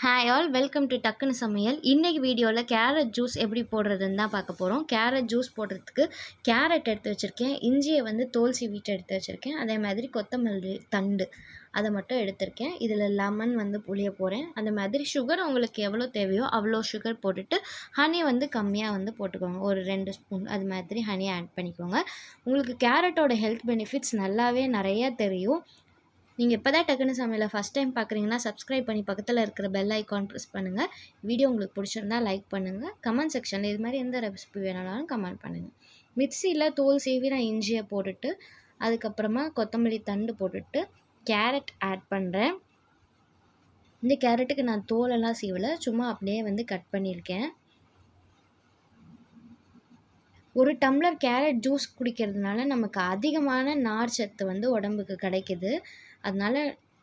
Hi all welcome to டக்குனு சமையல். இன்றைக்கி வீடியோவில் கேரட் ஜூஸ் எப்படி போடுறதுன்னு தான் பார்க்க போகிறோம். கேரட் ஜூஸ் போடுறதுக்கு கேரட் எடுத்து வச்சுருக்கேன், இஞ்சியை வந்து தோல் சீவிட்டு எடுத்து வச்சுருக்கேன், அதே மாதிரி கொத்தமல்லி தண்டு அதை மட்டும் எடுத்திருக்கேன். இதில் லெமன் வந்து புளிய போகிறேன். அந்த மாதிரி சுகர் உங்களுக்கு எவ்வளோ தேவையோ அவ்வளோ சுகர் போட்டுட்டு ஹனி வந்து கம்மியாக வந்து போட்டுக்கோங்க, ஒரு 2 ஸ்பூன் அது மாதிரி ஹனி ஆட் பண்ணிக்கோங்க. உங்களுக்கு கேரட்டோட ஹெல்த் பெனிஃபிட்ஸ் நல்லாவே நிறையா தெரியும். நீங்கள் இப்போ தான் டக்குனு சமையலை ஃபஸ்ட் டைம் பார்க்குறீங்கன்னா சப்ஸ்கிரைப் பண்ணி பக்கத்தில் இருக்கிற பெல் ஐக்கான் ப்ரெஸ் பண்ணுங்கள். வீடியோ உங்களுக்கு பிடிச்சிருந்தா லைக் பண்ணுங்கள். கமெண்ட் செக்ஷனில் இது மாதிரி எந்த ரெசிபி வேணாலும் கமெண்ட் பண்ணுங்கள். மிக்சியில் தோல் சீவி நான் இஞ்சியை போட்டுட்டு அதுக்கப்புறமா கொத்தமல்லி தண்டு போட்டுட்டு கேரட் ஆட் பண்ணுறேன். இந்த கேரட்டுக்கு நான் தோலெல்லாம் சீவலை, சும்மா அப்படியே வந்து கட் பண்ணியிருக்கேன். ஒரு டம்ளர் கேரட் ஜூஸ் குடிக்கிறதுனால நமக்கு அதிகமான நார் சத்து வந்து உடம்புக்கு கிடைக்கிது. அதனால்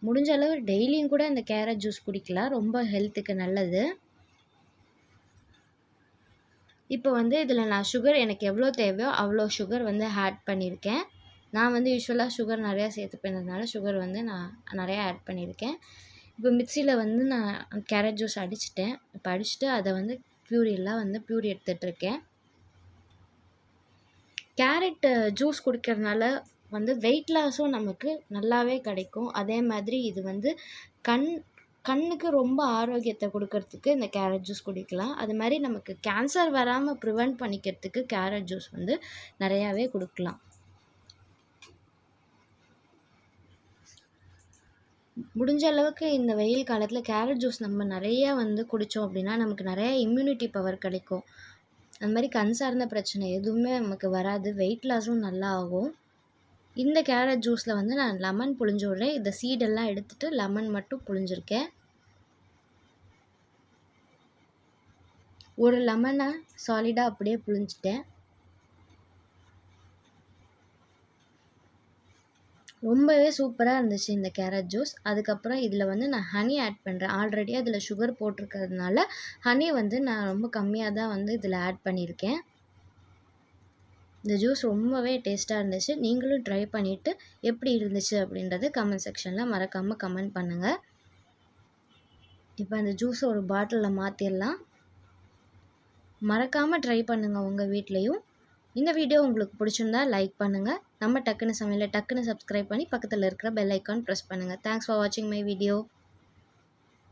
முடிஞ்ச அளவு டெய்லியும் கூட இந்த கேரட் ஜூஸ் குடிக்கலாம், ரொம்ப ஹெல்த்துக்கு நல்லது. இப்போ வந்து இதில் நான் சுகர் எனக்கு எவ்வளோ தேவையோ அவ்வளோ சுகர் வந்து ஆட் பண்ணியிருக்கேன். நான் வந்து யூஸ்வலாக சுகர் நிறையா சேர்த்துப்பேன்றதுனால சுகர் வந்து நான் நிறையா ஆட் பண்ணியிருக்கேன். இப்போ மிக்சியில் வந்து நான் கேரட் ஜூஸ் அடிச்சிட்டேன். இப்போ அடிச்சுட்டு அதை வந்து பியூரி எடுத்துகிட்ருக்கேன். கேரட் ஜூஸ் குடிக்கிறதுனால வந்து வெயிட் லாஸும் நமக்கு நல்லாவே கிடைக்கும். அதே மாதிரி இது வந்து கண்ணுக்கு ரொம்ப ஆரோக்கியத்தை கொடுக்கறதுக்கு இந்த கேரட் ஜூஸ் குடிக்கலாம். அது மாதிரி நமக்கு கேன்சர் வராமல் ப்ரிவெண்ட் பண்ணிக்கிறதுக்கு கேரட் ஜூஸ் வந்து நிறையாவே கொடுக்கலாம். முடிஞ்ச அளவுக்கு இந்த வெயில் காலத்தில் கேரட் ஜூஸ் நம்ம நிறையா வந்து குடித்தோம் அப்படின்னா நமக்கு நிறையா இம்யூனிட்டி பவர் கிடைக்கும். அந்த மாதிரி கண் சார்ந்த பிரச்சனை எதுவுமே நமக்கு வராது, வெயிட் லாஸும் நல்லா ஆகும். இந்த கேரட் ஜூஸில் வந்து நான் லெமன் புழிஞ்சு விட்றேன். இந்த சீடெல்லாம் எடுத்துகிட்டு லெமன் மட்டும் புழிஞ்சிருக்கேன். ஒரு லெமனை சாலிடாக அப்படியே புழிஞ்சிட்டேன். ரொம்பவே சூப்பராக இருந்துச்சு இந்த கேரட் ஜூஸ். அதுக்கப்புறம் இதில் வந்து நான் ஹனி ஆட் பண்ணுறேன். ஆல்ரெடி அதில் சுகர் போட்டிருக்கிறதுனால ஹனி வந்து நான் ரொம்ப கம்மியாக தான் வந்து இதில் ஆட் பண்ணியிருக்கேன். இந்த ஜூஸ் ரொம்பவே டேஸ்ட்டாக இருந்துச்சு. நீங்களும் ட்ரை பண்ணிவிட்டு எப்படி இருந்துச்சு அப்படின்றத கமெண்ட் செக்ஷனில் மறக்காமல் கமெண்ட் பண்ணுங்கள். இப்போ அந்த ஜூஸை ஒரு பாட்டிலில் மாற்றிடலாம். மறக்காமல் ட்ரை பண்ணுங்கள் உங்கள் வீட்லேயும். இந்த வீடியோ உங்களுக்கு பிடிச்சிருந்தா லைக் பண்ணுங்கள். நம்ம டக்குனு சமையலை டக்குனு சப்ஸ்கிரைப் பண்ணி பக்கத்தில் இருக்கிற பெல் ஐக்கான் ப்ரெஸ் பண்ணுங்கள். தேங்க்ஸ் ஃபார் வாட்சிங் மை வீடியோ.